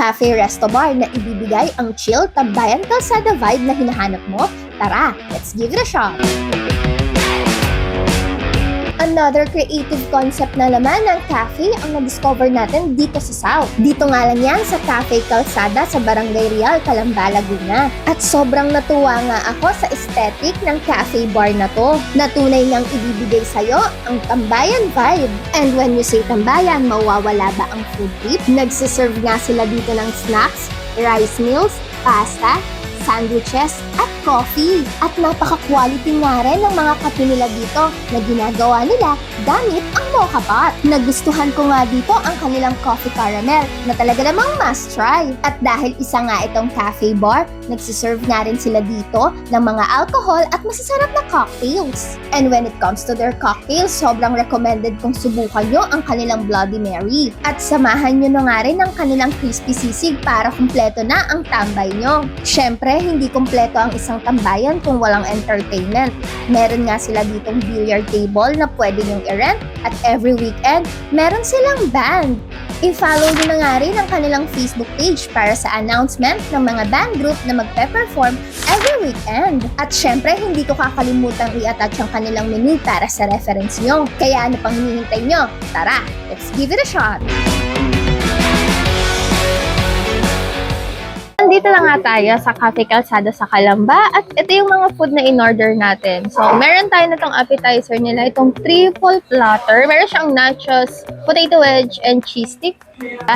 cafe resto bar na ibibigay ang chill, tambayan, kalsada vibe na hinahanap mo? Tara, let's give it a shot! Another creative concept na naman ng cafe ang na-discover natin dito sa South. Dito nga lang yan sa Cafe Calzada sa Barangay Real, Calamba, Laguna. At sobrang natuwa nga ako sa aesthetic ng cafe bar na to, na tunay ngang ibibigay sa'yo ang tambayan vibe. And when you say tambayan, mawawala ba ang food trip? Nagsiserve nga sila dito ng snacks, rice meals, pasta, sandwiches, at coffee. At napaka-quality nga rin ng mga kape nila dito na ginagawa nila gamit ang mocha pot. Nagustuhan ko nga dito ang kanilang coffee caramel na talaga namang must try. At dahil isa nga itong cafe bar, nagsiserve nga rin sila dito ng mga alcohol at masasarap na cocktails. And when it comes to their cocktails, sobrang recommended kong subukan nyo ang kanilang Bloody Mary. At samahan nyo na nga rin ang kanilang crispy sisig para kumpleto na ang tambay nyo. Syempre, hindi kumpleto ang isang tambayan kung walang entertainment. Meron nga sila ditong billiard table na pwede nyong i-rent at every weekend, meron silang band. I-follow nyo na nga rin ang kanilang Facebook page para sa announcement ng mga band group na magpe-perform every weekend. At syempre, hindi ko kakalimutang i-attach ang kanilang menu para sa reference nyo. Kaya ano pang hinihintay nyo? Tara, let's give it a shot! Nandito lang nga tayo sa Cafe Calzada sa Calamba at ito yung mga food na in-order natin. So, meron tayo na itong appetizer nila, itong triple platter. Meron siyang nachos, potato wedge, and cheese stick.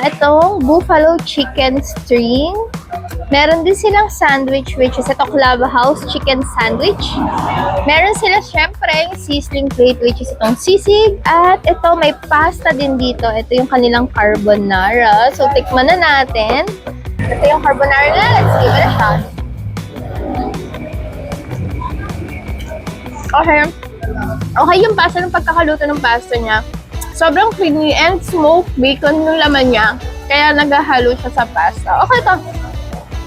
Itong buffalo chicken string. Meron din silang sandwich which is ito Clubhouse chicken sandwich. Meron sila syempre yung sizzling plate which is itong sisig. At ito may pasta din dito. Ito yung kanilang carbonara. So, tikman na natin. Ito yung carbonara na. Let's give it a shot. Okay yung pasta ng pagkakaluto ng pasta niya. Sobrang creamy and smoked bacon yung laman niya. Kaya naghahalo siya sa pasta. Okay to.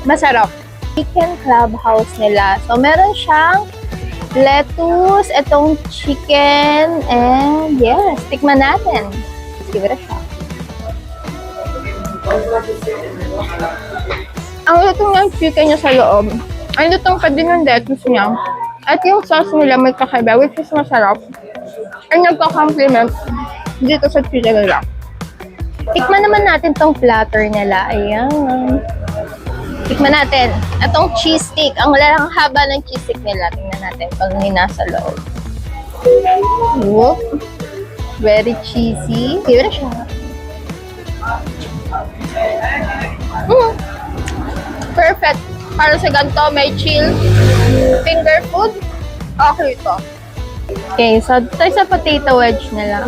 Masarap. Chicken Clubhouse nila. So, meron siyang lettuce, itong chicken, and yes, tikman natin. Let's give it a shot. Ang lutong ng chicken niya sa loob. Ang lutong pa din ng lettuce niya. At yung sauce nila may kakaiba, which is masarap. And nagka-compliment dito sa chicken nila. Tikman naman natin tong platter nila. Ayan. Tikman natin. Itong cheese stick. Ang lalang haba ng cheese stick nila. Tingnan natin pag nasa loob. Whoop. Very cheesy. Give it a shot. Perfect. Para sa ganito, may chill finger food. Okay ito. Okay, so tayo sa potato wedge nila.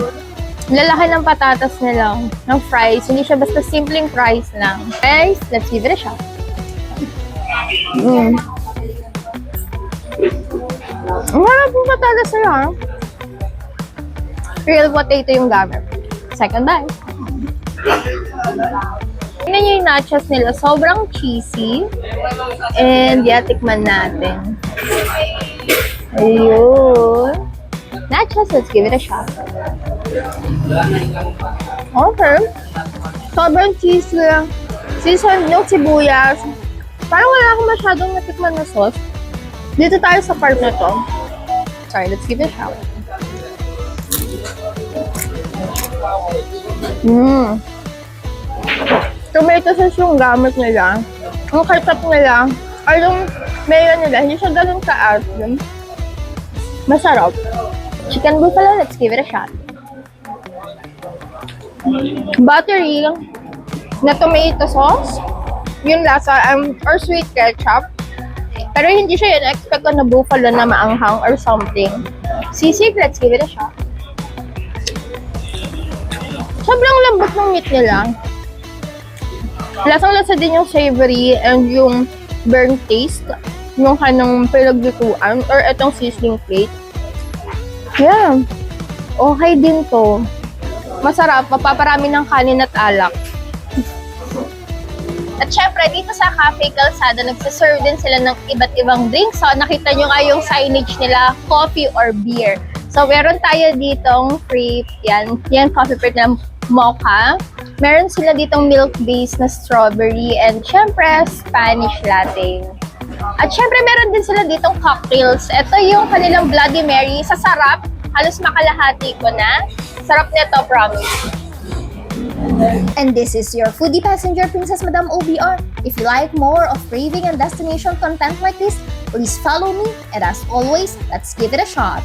Lalaki ng patatas nila, ng fries. Hindi siya basta simpleng fries lang. Guys, let's give it a shot. Ang harap ng patatas nila. Real potato yung gamit. Second bite. Tingnan nyo yung nachos nila. Sobrang cheesy. And yeah, tikman natin. Ayun. Nachos, let's give it a shot. Okay. Sobrang cheesy. Seasoned yung sibuyas. Parang wala akong masyadong natikman na sauce. Dito tayo sa part na to. Sorry, let's give it a shot. Tomato sauce yung gamit nila. Ang ketchup nila, ay yung mayo nila, hindi siya ganun ka-asim. Masarap. Chicken buffalo, let's give it a shot. Buttery na tomato sauce. Yung lasa, or sweet ketchup. Pero hindi siya yun. Expect ko na buffalo na maanghang or something. Sisig, let's give it a shot. Sobrang lambot ng meat nila. Lasang-lasa din yung savory and yung burnt taste yung kanang pinaglutuan or itong sizzling plate. Yeah. Okay din to. Masarap. Mapaparami ng kanin at alak. At syempre, dito sa Cafe Calzada, nagsiserve din sila ng iba't ibang drinks. So, nakita nyo nga yung signage nila, coffee or beer. So, meron tayo ditong free, yan coffee fruit ng mocha. Meron sila ditong milk-based na strawberry and syempre Spanish latte. At syempre meron din sila ditong cocktails. Ito yung kanilang Bloody Mary. Sa sarap, halos makalahati ko na. Sarap nito, promise. And this is your foodie passenger, Princess Madam OBR. If you like more of craving and destination content like this, please follow me. And as always, let's give it a shot.